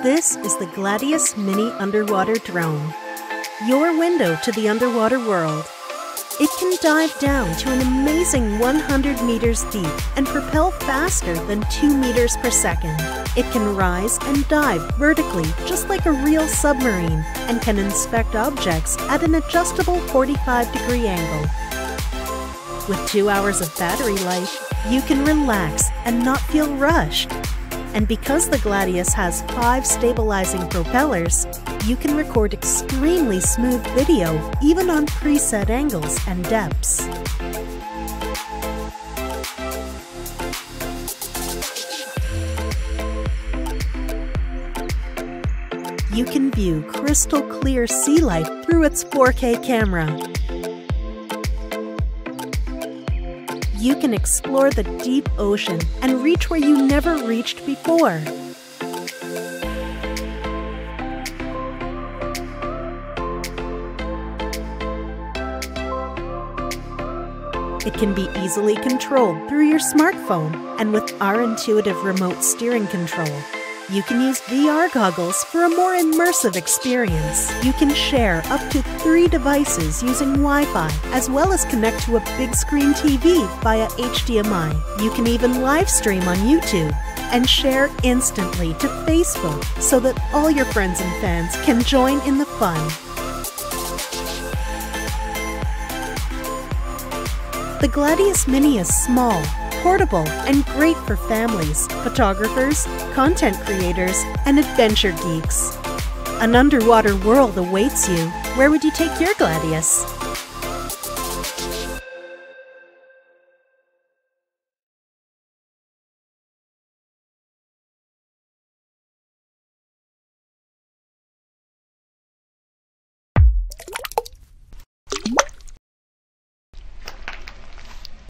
This is the Gladius Mini underwater drone, your window to the underwater world. It can dive down to an amazing 100 meters deep and propel faster than 2 meters per second. It can rise and dive vertically just like a real submarine and can inspect objects at an adjustable 45-degree angle. With 2 hours of battery life, you can relax and not feel rushed. And because the Gladius has 5 stabilizing propellers, you can record extremely smooth video even on preset angles and depths. You can view crystal clear sea life through its 4K camera. You can explore the deep ocean and reach where you never reached before. It can be easily controlled through your smartphone and with our intuitive remote steering control. You can use VR goggles for a more immersive experience. You can share up to 3 devices using Wi-Fi, as well as connect to a big screen TV via HDMI. You can even live stream on YouTube and share instantly to Facebook so that all your friends and fans can join in the fun. The Gladius Mini is small, portable, and great for families, photographers, content creators, and adventure geeks. An underwater world awaits you. Where would you take your Gladius?